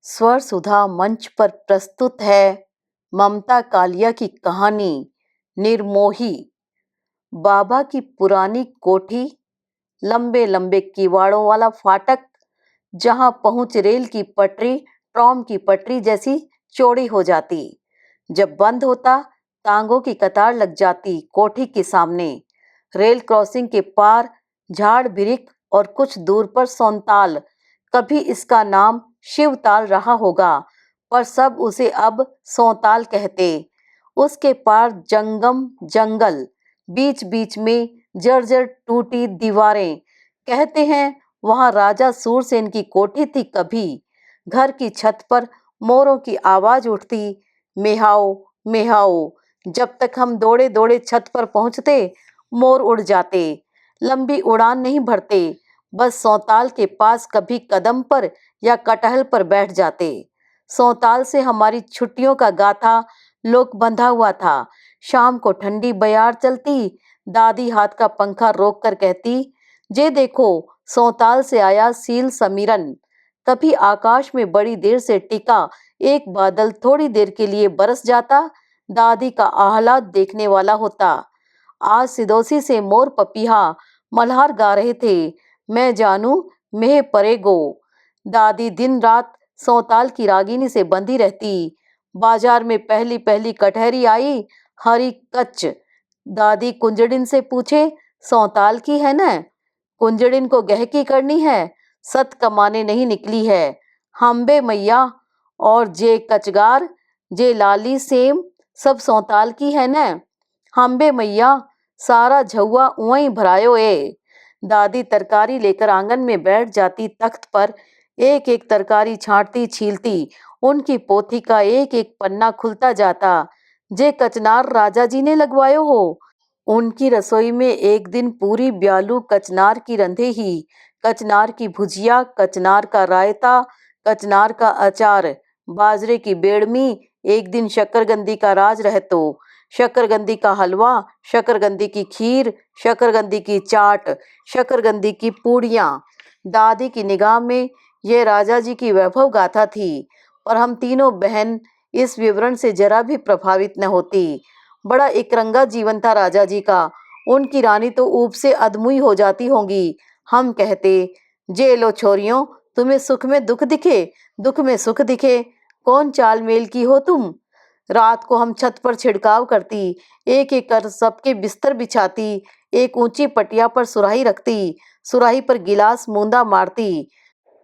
स्वर सुधा मंच पर प्रस्तुत है ममता कालिया की कहानी निर्मोही। बाबा की पुरानी कोठी, लंबे लंबे किवाड़ों वाला फाटक, जहां पहुंच रेल की पटरी ट्रॉम की पटरी जैसी चौड़ी हो जाती। जब बंद होता, टांगों की कतार लग जाती कोठी के सामने। रेल क्रॉसिंग के पार झाड़ बिरिक और कुछ दूर पर सौंताल। कभी इसका नाम शिवताल रहा होगा, पर सब उसे अब सौंताल कहते। उसके पार जंगम जंगल, बीच बीच में जर्जर टूटी दीवारें। कहते हैं वहां राजा सूरसेन की कोठी थी कभी। घर की छत पर मोरों की आवाज उठती, मेहाओ मेहाओ। जब तक हम दौड़े दौड़े छत पर पहुंचते, मोर उड़ जाते। लंबी उड़ान नहीं भरते, बस सौंताल के पास कभी कदम पर या कटहल पर बैठ जाते। सौंताल से हमारी छुट्टियों का गाथा लोक बंधा हुआ था। शाम को ठंडी बयार चलती, दादी हाथ का पंखा रोक कर कहती, जे देखो सौंताल से आया सील समीरन। कभी आकाश में बड़ी देर से टिका एक बादल थोड़ी देर के लिए बरस जाता, दादी का आह्लाद देखने वाला होता। आज सिदोसी से मोर पपीहा मल्हार गा रहे थे, मैं जानू मेह परेगो। दादी दिन रात सौंताल की रागिनी से बंधी रहती। बाजार में पहली पहली कटहरी आई, हरी कच्च। दादी कुंजड़िन से पूछे, सौंताल की है न? कुंजड़िन को गहकी करनी है, सत कमाने नहीं निकली है। हम्बे मैया, और जे कचगार, जे लाली सेम, सब सौंताल की है न? हम्बे मैया, सारा झुआ उवई भरायो ए। दादी तरकारी लेकर आंगन में बैठ जाती तख्त पर, एक एक तरकारी छांटती छीलती। उनकी पोथी का एक एक पन्ना खुलता जाता। जे कचनार राजा जी ने लगवायो हो। उनकी रसोई में एक दिन पूरी ब्यालू कचनार की रंधे ही। कचनार की भुजिया, कचनार का रायता, कचनार का अचार, बाजरे की बेड़मी। एक दिन शक्करगंदी का राज रहतो, शकरगंदी का हलवा, शकरगंदी की खीर, शकरगंदी की चाट, शकरगंदी की पूड़ियाँ। दादी की निगाह में ये राजा जी की वैभव गाथा थी, पर हम तीनों बहन इस विवरण से जरा भी प्रभावित न होती। बड़ा एकरंगा जीवन था राजा जी का। उनकी रानी तो ऊब से अधमुई हो जाती होंगी। हम कहते, जे लो छोरियों, तुम्हें सुख में दुख दिखे, दुख में सुख दिखे, कौन चाल मेल की हो तुम। रात को हम छत पर छिड़काव करती, एक एक कर सबके बिस्तर बिछाती, एक ऊंची पटिया पर सुराही रखती, सुराही पर गिलास मूंदा मारती।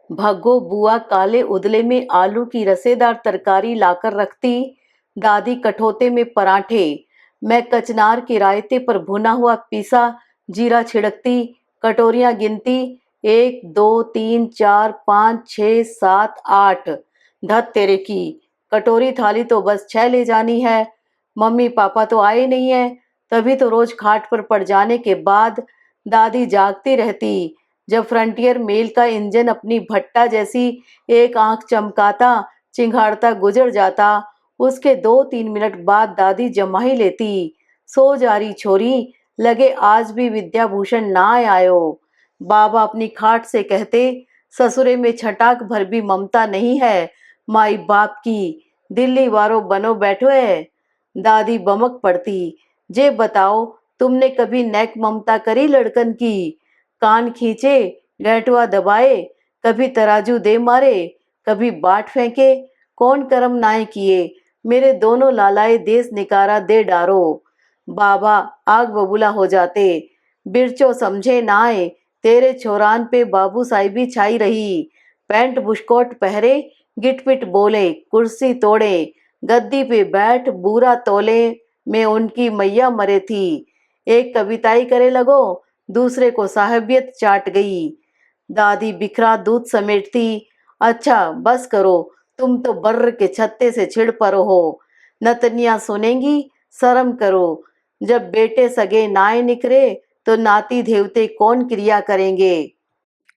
भगो बुआ काले उदले में आलू की रसेदार तरकारी लाकर रखती, दादी कठोते में पराठे, मैं कचनार के रायते पर भुना हुआ पीसा जीरा छिड़कती, कटोरियां गिनती, 1 2 3 4 5 6 7 8। धत तेरे की, कटोरी थाली तो बस 6 ले जानी है। मम्मी पापा तो आए नहीं है, तभी तो रोज खाट पर पड़ जाने के बाद दादी जागती रहती। जब फ्रंटियर मेल का इंजन अपनी भट्टा जैसी एक आंख चमकाता चिंघाड़ता गुजर जाता, उसके 2-3 मिनट बाद दादी जमाही लेती, सो जा रही छोरी, लगे आज भी विद्याभूषण ना आयो। बाबा अपनी खाट से कहते, ससुरे में छटाक भर भी ममता नहीं है माई बाप की, दिल्ली वारो बनो बैठो है। दादी बमक पड़ती, जे बताओ तुमने कभी नेक ममता करी लड़कन की? कान खींचे, लहटुआ दबाए, कभी तराजू दे मारे, कभी बाट फेंके, कौन कर्म नाए किए, मेरे दोनों लालाए देश निकारा दे डारो। बाबा आग बबूला हो जाते, बिरचो समझे नाए, तेरे छोरान पे बाबू साहिबी छाई रही। पैंट बुशकोट पहरे, गिटपिट बोले, कुर्सी तोड़े, गद्दी पे बैठ बूरा तोले में उनकी मैया मरे थी। एक कविताई करे लगो, दूसरे को साहबियत चाट गई। दादी बिखरा दूध समेटती, अच्छा बस करो, तुम तो बर्र के छत्ते से छिड़ परो हो। नतनियां सुनेंगी, शर्म करो, जब बेटे सगे नाए निकरे तो नाती देवते कौन क्रिया करेंगे।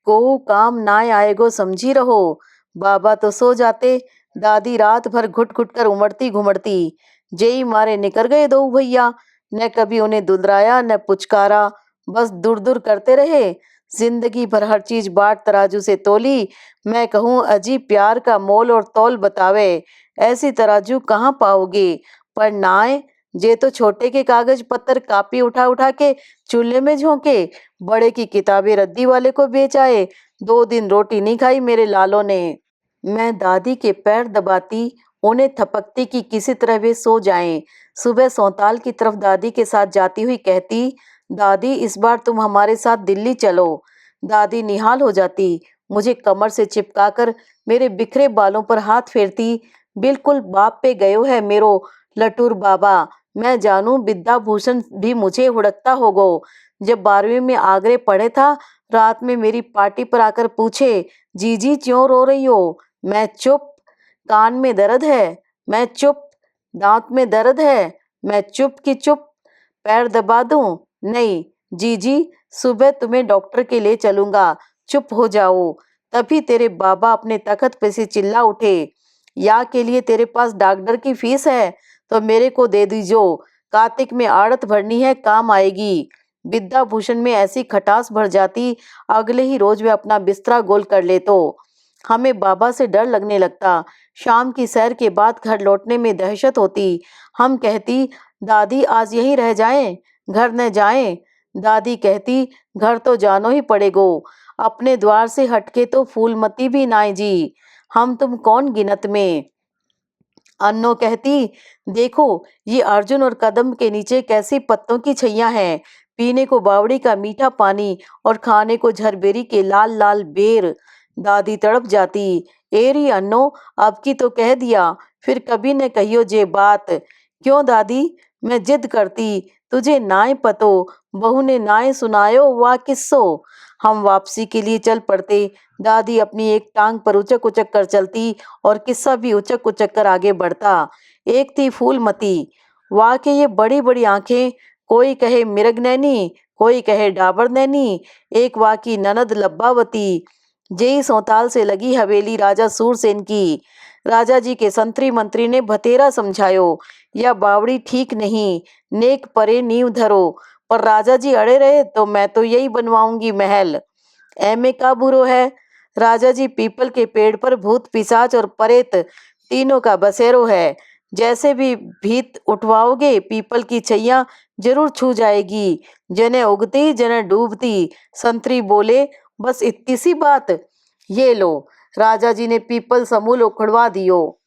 को काम नाए आएगो समझी रहो। बाबा तो सो जाते, दादी रात भर घुट घुट कर उमड़ती घुमड़ती। जेई मारे निकर गए दो भैया, न कभी उन्हें दुलराया न पुचकारा, बस दूर दूर करते रहे। जिंदगी भर हर चीज बाट तराजू से तोली, मैं कहूँ अजी प्यार का मोल और तौल बतावे, ऐसी तराजू कहाँ पाओगे। पर नाय, जे तो छोटे के कागज पत्तर कापी उठा उठा के चूल्हे में झोंके, बड़े की किताबें रद्दी वाले को बेच आए, 2 दिन रोटी नहीं खाई मेरे लालों ने। मैं दादी के पैर दबाती, उन्हें थपकती कि किसी तरह वे सो जाएं। सुबह सौताल की तरफ दादी के साथ जाती हुई कहती, दादी इस बार तुम हमारे साथ दिल्ली चलो। दादी निहाल हो जाती, मुझे कमर से चिपकाकर मेरे बिखरे बालों पर हाथ फेरती, बिल्कुल बाप पे गयो है मेरो लटूर बाबा। मैं जानू विद्या भूषण भी मुझे हुड़कता होगो। जब 12वीं में आगरे पढ़े था, रात में मेरी पार्टी पर आकर पूछे, जीजी क्यों रो रही हो। मैं चुप। कान में दर्द है। मैं चुप। दांत में दर्द है। मैं चुप की चुप। पैर दबा दूं। नहीं जीजी, सुबह तुम्हें डॉक्टर के लिए चलूंगा, चुप हो जाओ। तभी तेरे बाबा अपने तख्त पे से चिल्ला उठे, या के लिए तेरे पास डॉक्टर की फीस है तो मेरे को दे दीजो, कार्तिक में आड़त भरनी है, काम आएगी। विद्या भूषण में ऐसी खटास भर जाती, अगले ही रोज वे अपना बिस्तरा गोल कर ले तो हमें बाबा से डर लगने लगता। शाम की सैर के बाद घर लौटने में दहशत होती। हम कहती, दादी आज यहीं रह जाएं, घर न जाएं। दादी कहती, घर तो जानो ही पड़ेगो, अपने द्वार से हटके तो फूलमती भी नाई जी, हम तुम कौन गिनत में। अन्नो कहती, देखो ये अर्जुन और कदम के नीचे कैसी पत्तों की छैया हैं, पीने को बावड़ी का मीठा पानी और खाने को झरबेरी के लाल लाल बेर। दादी तड़प जाती, एरी अन्नो, अब की तो कह दिया, फिर कभी न कहियो जे बात। क्यों दादी, मैं जिद करती, तुझे नाय पतो, बहू ने नाय सुनायो वा किस्सो। हम वापसी के लिए चल पड़ते। दादी अपनी एक टांग पर उचक उचक कर चलती और किस्सा भी उचक उचक कर आगे बढ़ता। एक थी फूलमती, वाह के ये बड़ी बड़ी आंखें, कोई कहे मिर्ग नैनी, कोई कहे डाबर नैनी। एक वाह की ननद लब्बावती, जेई सौताल से लगी हवेली राजा सूरसेन की। राजा जी के संतरी मंत्री ने भतेरा समझायो, यह बावड़ी ठीक नहीं, नेक परे नींव धरो। पर राजा जी अड़े रहे तो मैं तो यही बनवाऊंगी महल। में का बुरो है। राजा जी पीपल के पेड़ पर भूत पिशाच और परेत तीनों का बसेरो है। जैसे भी भीत उठवाओगे पीपल की छैया जरूर छू जाएगी, जने उगती जने डूबती। संतरी बोले, बस इतनी सी बात। ये लो, राजा जी ने पीपल समूल उखड़वा दियो।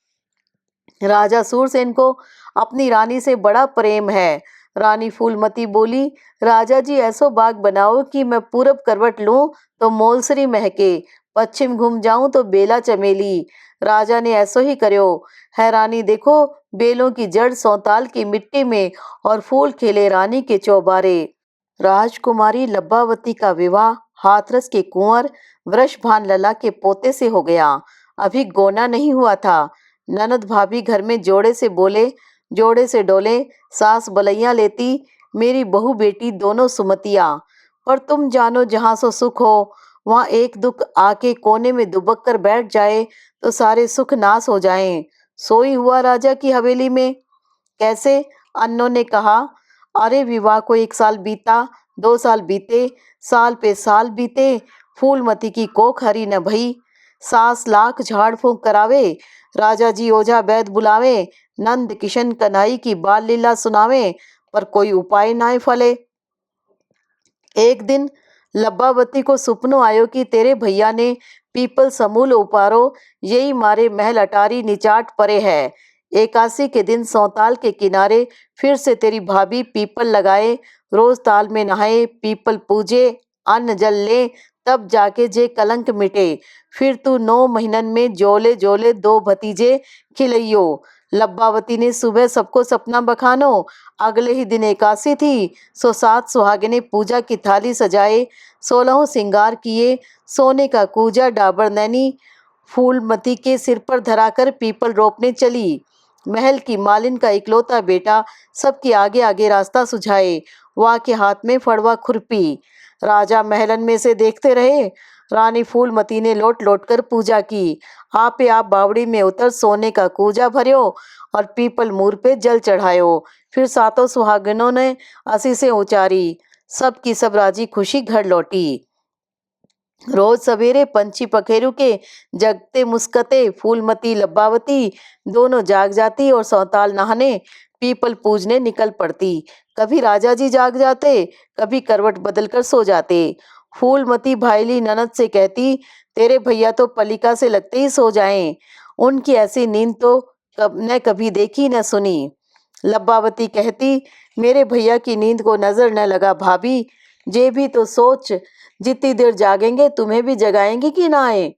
राजा सूरसेन को अपनी रानी से बड़ा प्रेम है। रानी फूलमती बोली, राजा जी ऐसो बाग बनाओ कि मैं पूरब करवट लूं तो मोलसरी महके, पश्चिम घूम जाऊं तो बेला चमेली। राजा ने ऐसो ही करो है। रानी देखो, बेलों की जड़ सौताल की मिट्टी में और फूल खिले रानी के चौबारे। राजकुमारी लब्बावती का विवाह हाथरस के कुंवर वृषभान लला के पोते से हो गया। अभी गोना नहीं हुआ था। ननद भाभी घर में जोड़े से बोले, जोड़े से डोले, सास बलैया लेती, मेरी बहू बेटी दोनों सुमतिया। पर तुम जानो जहाँ सो सुख हो, वहाँ एक दुख आके कोने में दुबक कर बैठ जाए तो सारे सुख नाश हो जाएं। सोई हुआ राजा की हवेली में। कैसे? अन्नों ने कहा, अरे विवाह को 1 साल बीता, 2 साल बीते, साल पे साल बीते, फूलमती की कोख हरी न भई। सास लाख झाड़ फूंक करावे, राजा जी ओझा वैद बुलावे, नंद किशन कन्हई की बाल लीला सुनावे, पर कोई उपाय ना फले। एक दिन लब्बावती को सुपनो आयो कि तेरे भैया ने पीपल समूल उपारो, यही मारे महल अटारी निचाट परे है। एकादशी के दिन सौताल के किनारे फिर से तेरी भाभी पीपल लगाए, रोज ताल में नहाए, पीपल पूजे, अन्न जल ले, तब जाके जे कलंक मिटे। फिर तू 9 महीनन में जोले जोले 2 भतीजे खिलइयो। लब्बावती ने सुबह सबको सपना बखानो। अगले ही दिन एकादशी थी, सो 7 सुहागिने पूजा की थाली सजाए, 16 श्रृंगार किए, सोने का कूजा डाबर नैनी फूलमती के सिर पर धराकर पीपल रोपने चली। महल की मालिन का इकलौता बेटा सबके आगे आगे रास्ता सुझाए, वहाँ के हाथ में फड़वा खुरपी। राजा महलन में से देखते रहे। रानी फूलमती ने लोट लोट कर पूजा की। आपे आप बावड़ी में उतर सोने का कूजा भर्यो और पीपल मूर पे जल चढ़ायो। फिर 7 सुहागिनों ने असी से उचारी। सब की सब राजी खुशी घर लौटी। रोज सवेरे पंछी पखेरू के जगते मुस्कते फूलमती लब्बावती दोनों जाग जाती और सौताल नहाने पीपल पूजने निकल पड़ती। कभी राजा जी जाग जाते, कभी करवट बदलकर सो जाते। फूलमती भाईली ननद से कहती, तेरे भैया तो पलिका से लगते ही सो जाएं। उनकी ऐसी नींद तो न कभी देखी न सुनी। लब्बावती कहती, मेरे भैया की नींद को नजर न लगा भाभी, जे भी तो सोच, जितनी देर जागेंगे तुम्हें भी जगाएंगे कि ना आए।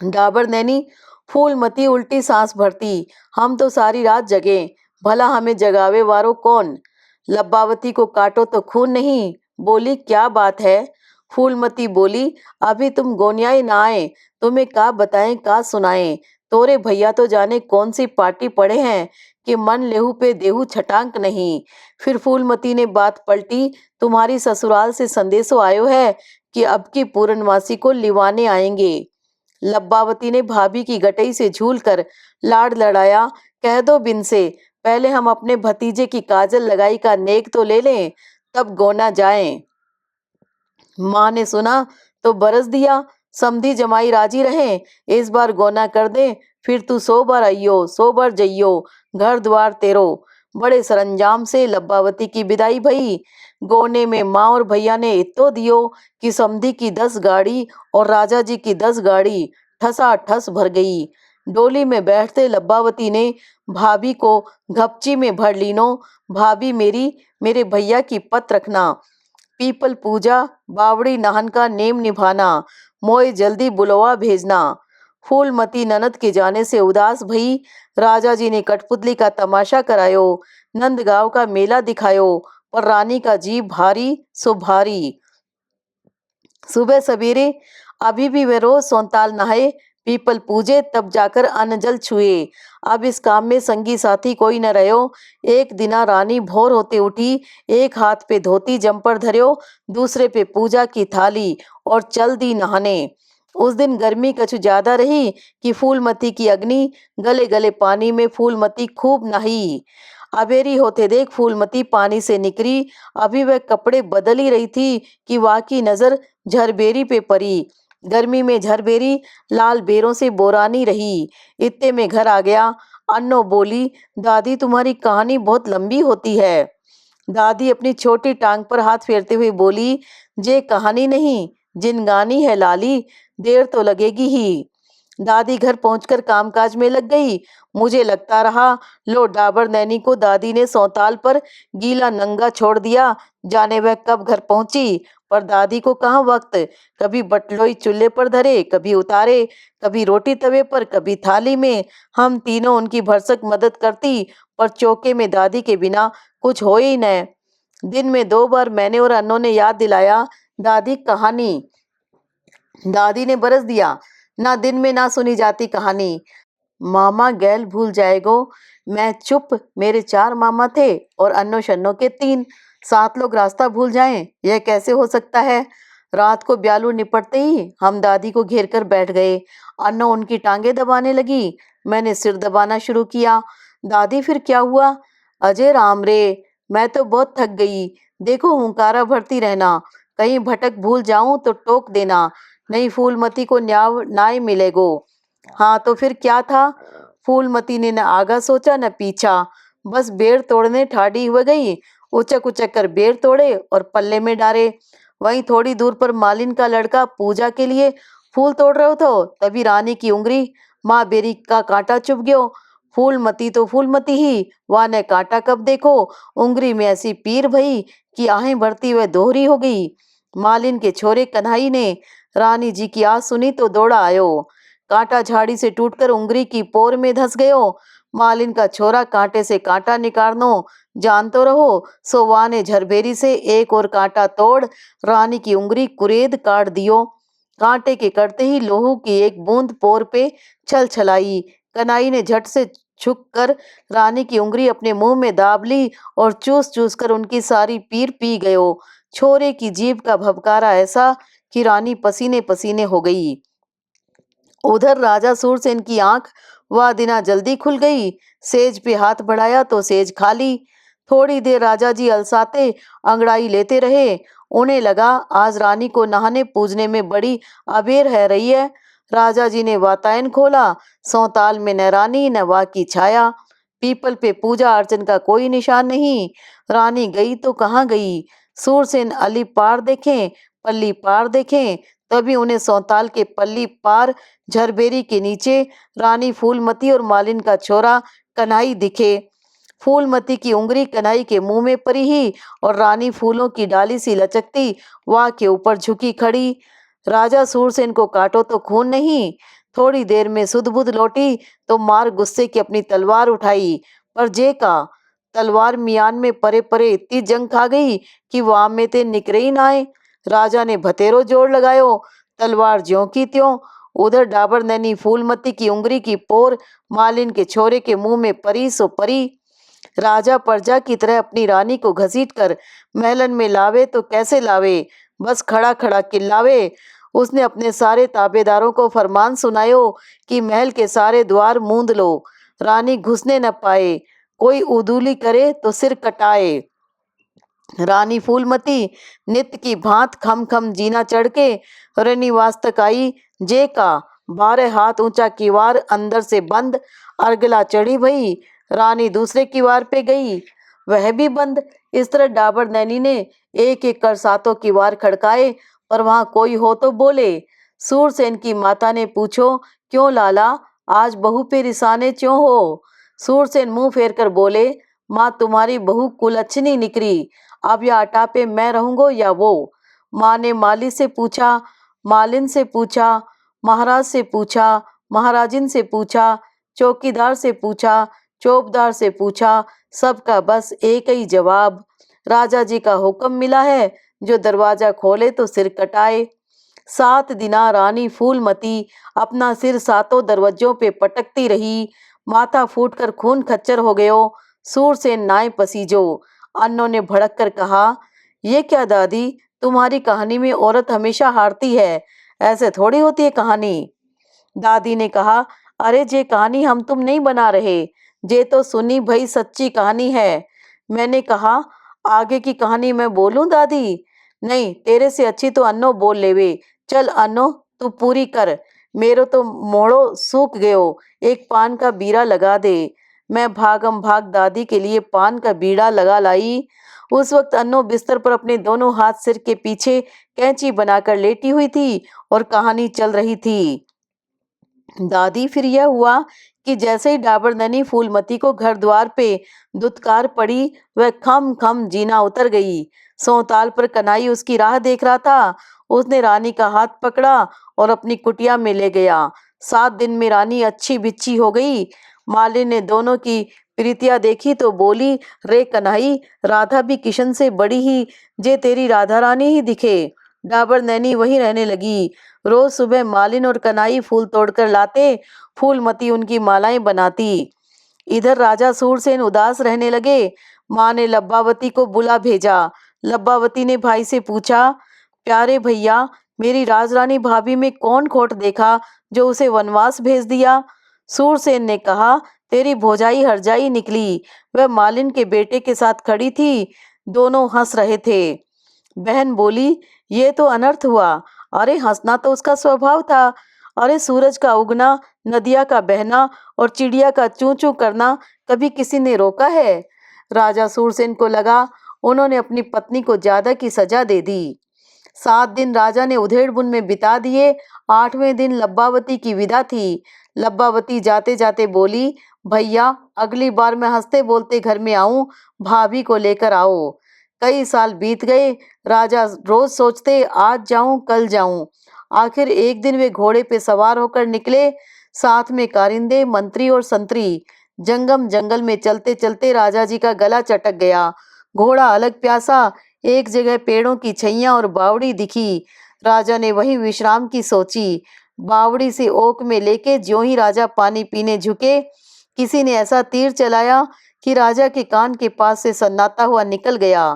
डाबर नैनी फूलमती उल्टी सांस भरती, हम तो सारी रात जगे, भला हमें जगावे वारो कौन। लब्बावती को काटो तो खून नहीं। बोली, क्या बात है। फूलमती बोली, अभी तुम गोनियाई ना आए, तुम्हें का बताएं का सुनाएं। तोरे भैया तो जाने कौन सी पार्टी पड़े हैं कि मन लेहू पे देहू छटांक नहीं। फिर फूलमती ने बात पलटी, तुम्हारी ससुराल से संदेशो आयो है कि अब की पूर्णमासी को लिवाने आएंगे। लब्बावती ने भाभी की गटई से झूलकर लाड़ लड़ाया, कह दो बिन से, पहले हम अपने भतीजे की काजल लगाई का नेक तो ले लें, तब गोना जाएं। माँ ने सुना तो बरस दिया, समधी जमाई राजी रहे, इस बार गोना कर दे, फिर तू 100 बार अइयो 100 बार जइयो, घर द्वार तेरो। बड़े सरंजाम से लब्बावती की विदाई भई। गोने में माँ और भैया ने इतो दियो कि समधी की 10 गाड़ी और राजा जी की 10 गाड़ी ठसा ठस भर गई। डोली में बैठते लब्बावती ने भाभी को घपची में भर लीनो, भाभी मेरी, मेरे भैया की पत रखना, पीपल पूजा बावड़ी नहन का नेम निभाना, मोए जल्दी बुलवा भेजना। फूलमती ननद के जाने से उदास भई। राजा जी ने कठपुतली का तमाशा करायो, नंदगांव का मेला दिखायो, पर रानी का जी भारी सो भारी। सुबह सवेरे अभी भी वे रोज सोनताल नहाए, पीपल पूजे, तब जाकर अन्न जल छुए। अब इस काम में संगी साथी कोई न रहो। एक दिना रानी भोर होते उठी, एक हाथ पे धोती जम्पर धर्यो, दूसरे पे पूजा की थाली और चल दी नहाने। उस दिन गर्मी कछु ज्यादा रही कि फूलमती की अग्नि गले गले पानी में फूलमती खूब नही। अबेरी होते देख फूलमती पानी से निकली। अभी वह कपड़े बदल ही रही थी कि वाह की नजर झरबेरी पे पड़ी। गर्मी में झरबेरी लाल बेरों से बोरानी रही। इतने में घर आ गया। अन्नो बोली, दादी तुम्हारी कहानी बहुत लंबी होती है। दादी अपनी छोटी टांग पर हाथ फेरते हुए बोली, जे कहानी नहीं, जिनगानी है लाली, देर तो लगेगी ही। दादी घर पहुंचकर कामकाज में लग गई। मुझे लगता रहा लो डाबर नैनी को दादी ने सौताल पर गीला नंगा छोड़ दिया, जाने वह कब घर पहुंची। पर दादी को कहाँ वक्त, कभी बटलोई चूल्हे पर धरे, कभी उतारे, कभी रोटी तवे पर, कभी थाली में। हम तीनों उनकी भरसक मदद करती, पर चौके में दादी के बिना कुछ हो ही न। दिन में 2 बार मैंने और अन्नों ने याद दिलाया, दादी कहानी। दादी ने बरस दिया, ना दिन में ना सुनी जाती कहानी। मामा गैल भूल जाएगो। मैं चुप, मेरे 4 मामा थे और अन्नो शन्नो के 3, 7 लोग रास्ता भूल जाएं, यह कैसे हो सकता है। रात को ब्यालू निपटते ही हम दादी को घेर कर बैठ गए। अन्नो उनकी टांगे दबाने लगी, मैंने सिर दबाना शुरू किया। दादी, फिर क्या हुआ। अजय राम रे, मैं तो बहुत थक गई। देखो हुंकारा भरती रहना, कहीं भटक भूल जाऊं तो टोक देना, नहीं फूलमती को न्याय नाय मिलेगो। हाँ तो फिर क्या था। फूलमती ने न आगा सोचा न पीछा, बस बेर तोड़ने ठाड़ी हो गई। उचक उचक कर बेर तोड़े और पल्ले में डाले। वहीं थोड़ी दूर पर मालिन का लड़का पूजा के लिए फूल तोड़ रहे थे, तभी रानी की उंगली माँ बेरी का कांटा चुभ गयो। फूलमती तो फूलमती ही, वह ने कांटा कब देखो, उंगली में ऐसी पीर भई कि आहें भरती हुए दोहरी हो गई। मालिन के छोरे कन्हई ने रानी जी की आवाज सुनी तो दौड़ा आयो। कांटा झाड़ी से टूटकर उंगली की पोर में धस गयो। मालिन का छोरा कांटे से कांटा निकालनो जान तो रहो, सो वाह ने झरबेरी से एक और कांटा तोड़ रानी की उंगली कुरेद काट दियो। कांटे के करते ही लोहू की एक बूंद पोर पे छल छलाई। कनाई ने झट से झुक कर रानी की उंगली अपने मुंह में दाब ली और चूस चूस कर उनकी सारी पीर पी गयो। छोरे की जीभ का भबकारा ऐसा कि रानी पसीने पसीने हो गई। उधर राजा सूरसेन की आंख वह दिना जल्दी खुल गई। सेज पे हाथ बढ़ाया तो सेज खाली। थोड़ी देर राजा जी अलसाते अंगड़ाई लेते रहे उन्हें लगा आज रानी को नहाने पूजने में बड़ी अबेर है रही है। राजा जी ने वातायन खोला, सौताल में न रानी न वा की छाया, पीपल पे पूजा अर्चन का कोई निशान नहीं। रानी गई तो कहाँ गई? सूरसेन अली पार देखें, पल्ली पार देखें, तभी उन्हें सौताल के पल्ली पार झरबेरी के नीचे रानी फूलमती और मालिन का छोरा कन्हई दिखे। फूलमती की उंगली कन्हई के मुंह में पड़ी ही और रानी फूलों की डाली सी लचकती वाह के ऊपर झुकी खड़ी। राजा सूरसेन को काटो तो खून नहीं। थोड़ी देर में सुध-बुध लौटी तो मार गुस्से की अपनी तलवार उठाई, पर जे का तलवार मियान में परे परे इतनी जंग खा गई कि वाह में ते निकरे ही ना आए। राजा ने भतेरो जोड़ लगायो, तलवार ज्यों की त्यों। उधर डाबर नैनी फूलमती की उंगली की पोर मालिन के छोरे के मुंह में परी सो परी। राजा प्रजा की तरह अपनी रानी को घसीट कर महलन में लावे तो कैसे लावे, बस खड़ा खड़ा चिल्लावे। उसने अपने सारे ताबेदारों को फरमान सुनायो कि महल के सारे द्वार मूंद लो, रानी घुसने न पाए, कोई उदूली करे तो सिर कटाए। रानी फूलमती नित्य की भांत खम खम जीना चढ़ के रनिवास तक आई। जे का 12 हाथ ऊंचा किवाड़ अंदर से बंद, अर्गला चढ़ी भई। रानी दूसरे किवाड़ पे गई, वह भी बंद। इस तरह डाबर नैनी ने एक एक कर 7 किवाड़ खड़काए, पर वहां कोई हो तो बोले। सूरसेन की माता ने पूछो, क्यों लाला, आज बहू पे रिसाने क्यों हो? सूरसेन मुंह फेर कर बोले, माँ तुम्हारी बहू कुलच्छनी निकरी, अब या अटा पे मैं रहूंगो या वो। माँ ने माली से पूछा, मालिन से पूछा, महाराज से पूछा, महाराजिन से पूछा, चौकीदार से पूछा, चौबदार से पूछा, सबका बस एक ही जवाब, राजा जी का हुक्म मिला है, जो दरवाजा खोले तो सिर कटाए। 7 दिना रानी फूलमती अपना सिर 7 दरवाजों पे पटकती रही। माथा फूट कर खून खच्चर हो गयो। सूरसेन नाय पसीजो। अन्नों ने भड़क कर कहा, ये क्या दादी, तुम्हारी कहानी में औरत हमेशा हारती है, ऐसे थोड़ी होती है कहानी। दादी ने कहा, अरे जे कहानी हम तुम नहीं बना रहे, जे तो सुनी भई सच्ची कहानी है। मैंने कहा, आगे की कहानी मैं बोलूं दादी? नहीं, तेरे से अच्छी तो अन्नो बोल लेवे। चल अन्नो, तू पूरी कर, मेरो तो मोड़ो सूख गयो, एक पान का बीड़ा लगा दे। मैं भागम भाग दादी के लिए पान का बीड़ा लगा लाई। उस वक्त अन्नो बिस्तर पर अपने दोनों हाथ सिर के पीछे कैंची बनाकर लेटी हुई थी और कहानी चल रही थी। दादी, फिर यह हुआ कि जैसे ही डाबर नैनी फूलमती को घर द्वार पे दुत्कार पड़ी, वह खम खम जीना उतर गई। सौताल पर कन्हई उसकी राह देख रहा था। उसने रानी का हाथ पकड़ा और अपनी कुटिया में ले गया। 7 दिन में रानी अच्छी बिच्छी हो गई। मालिन ने दोनों की प्रीतियां देखी तो बोली, रे कन्हई, राधा भी किशन से बड़ी ही, जे तेरी राधा रानी ही दिखे। डाबर नैनी वहीं रहने लगी। रोज सुबह मालिन और कन्हई फूल तोड़कर लाते, फूलमती उनकी मालाएं बनाती। इधर राजा सूरसेन उदास रहने लगे। माँ ने लब्बावती को बुला भेजा। लब्बावती ने भाई से पूछा, प्यारे भैया, मेरी राजरानी भाभी में कौन खोट देखा जो उसे वनवास भेज दिया? सूरसेन ने कहा, तेरी भौजाई हरजाई निकली, वह मालिन के बेटे के साथ खड़ी थी, दोनों हंस रहे थे। बहन बोली, ये तो अनर्थ हुआ। अरे हंसना तो उसका स्वभाव था। अरे सूरज का उगना, नदिया का बहना और चिड़िया का चूं चूं करना कभी किसी ने रोका है? राजा सूरसेन को लगा उन्होंने अपनी पत्नी को ज्यादा की सजा दे दी। 7 दिन राजा ने उधेड़बुन में बिता दिए। 8वें दिन लब्बावती की विदा थी। लब्बावती जाते जाते बोली, भैया, अगली बार मैं हंसते बोलते घर में आऊं, भाभी को लेकर आओ। कई साल बीत गए। राजा रोज सोचते, आज जाऊं कल जाऊं। आखिर एक दिन वे घोड़े पे सवार होकर निकले, साथ में कारिंदे, मंत्री और संतरी। जंगम जंगल में चलते चलते राजा जी का गला चटक गया। घोड़ा अलग प्यासा। एक जगह पेड़ों की छैया और बावड़ी दिखी। राजा ने वहीं विश्राम की सोची। बावड़ी से ओक में लेके ज्यों ही राजा पानी पीने झुके, किसी ने ऐसा तीर चलाया कि राजा के कान के पास से सन्नाटा हुआ निकल गया।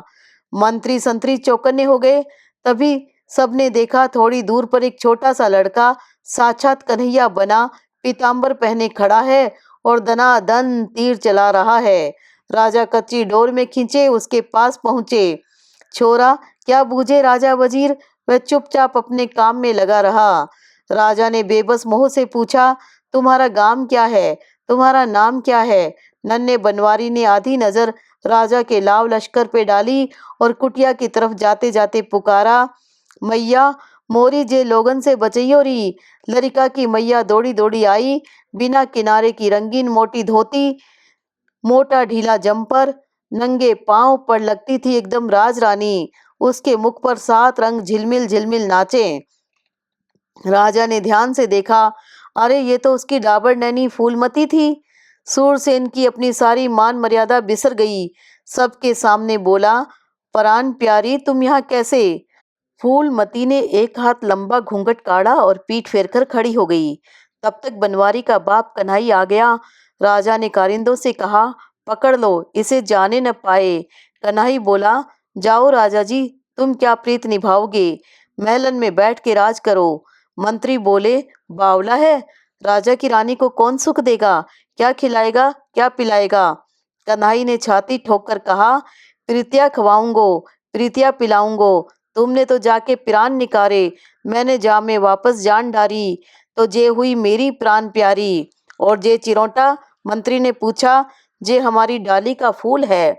मंत्री संतरी चौकन्ने हो गए। तभी सबने देखा थोड़ी दूर पर एक छोटा सा लड़का साक्षात कन्हैया बना पीतांबर पहने खड़ा है और दनादन तीर चला रहा है। राजा कच्ची डोर में खींचे उसके पास पहुंचे। छोरा, क्या बूझे राजा वजीर, वह चुपचाप अपने काम में लगा रहा। राजा ने बेबस मोह से पूछा, तुम्हारा गांव क्या है, तुम्हारा नाम क्या है। नन्हे बनवारी ने आधी नजर राजा के लाव लश्कर पे डाली और कुटिया की तरफ जाते जाते पुकारा, मैया मोरी जे लोगन से बचइयो री। लरिका की मैया दौड़ी दौड़ी आई, बिना किनारे की रंगीन मोटी धोती, मोटा ढीला जंपर, नंगे पांव पर लगती थी एकदम राजरानी। उसके मुख पर 7 रंग झिलमिल झिलमिल नाचे। राजा ने ध्यान से देखा, अरे ये तो उसकी डाबर नैनी फूलमती थी। सूरसेन की अपनी सारी मान मर्यादा बिसर गई। सबके सामने बोला, परान प्यारी तुम यहाँ कैसे। फूलमती ने एक हाथ लंबा घूंघट काढ़ा और पीठ फेरकर खड़ी हो गई। तब तक बनवारी का बाप कन्हई आ गया। राजा ने कारिंदों से कहा, पकड़ लो, इसे जाने न पाए। कन्हई बोला, जाओ राजा जी, तुम क्या प्रीत निभाओगे, महलन में बैठ के राज करो। मंत्री बोले, बावला है, राजा की रानी को कौन सुख देगा, क्या खिलाएगा क्या पिलाएगा। कन्हई ने छाती ठोक कर कहा, प्रीतिया खवाऊंगो, प्रीतिया पिलाऊंगो। तुमने तो जाके प्राण निकारे, मैंने जा में वापस जान डारी, तो जे हुई मेरी प्राण प्यारी। और जे चिरोटा, मंत्री ने पूछा, जे हमारी डाली का फूल है।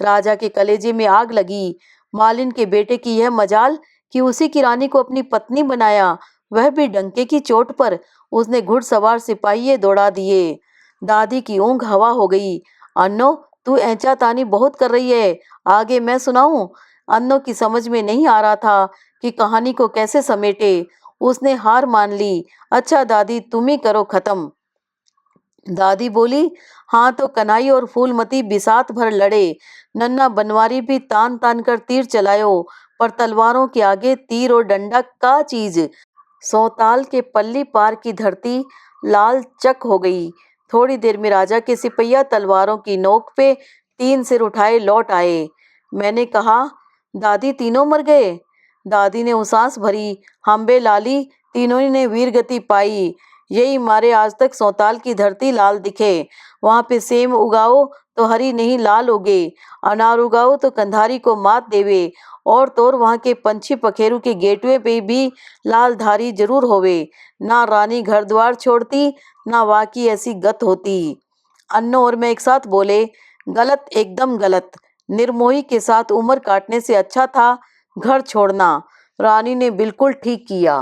राजा के कलेजे में आग लगी। मालिन के बेटे की यह मजाल कि उसी की रानी को अपनी पत्नी बनाया, वह भी डंके की चोट पर। उसने घुड़सवार सिपाही दौड़ा दिए। दादी की ऊँघ हवा हो गई। अन्नो, तू ऐंचा तानी बहुत कर रही है, आगे मैं सुनाऊं। अन्नो की समझ में नहीं आ रहा था कि कहानी को कैसे समेटे। उसने हार मान ली। अच्छा दादी, तुम ही करो खत्म। दादी बोली, हाँ तो कन्हई और फूलमती बिसात भर लड़े। नन्ना बनवारी भी तान तान कर तीर चलायो, पर तलवारों के आगे तीर और डंडा का चीज। सौताल के पल्ली पार की धरती लाल चक हो गई। थोड़ी देर में राजा के सिपहिया तलवारों की नोक पे 3 सिर उठाए लौट आए। मैंने कहा, दादी तीनों मर गए। दादी ने उसास भरी, हम्बे लाली, तीनों ने वीरगति पाई। यही मारे आज तक सौताल की धरती लाल दिखे। वहां पे सेम उगाओ तो हरी नहीं लाल उगे, अनार उगाओ तो कंधारी को मात देवे। और तो और वहां के पंछी पखेरु के गेटवे पे भी लाल धारी जरूर होवे। ना रानी घर द्वार छोड़ती, ना वाकी ऐसी गत होती। अन्नो और मैं एक साथ बोले, गलत, एकदम गलत। निर्मोही के साथ उम्र काटने से अच्छा था घर छोड़ना। रानी ने बिल्कुल ठीक किया।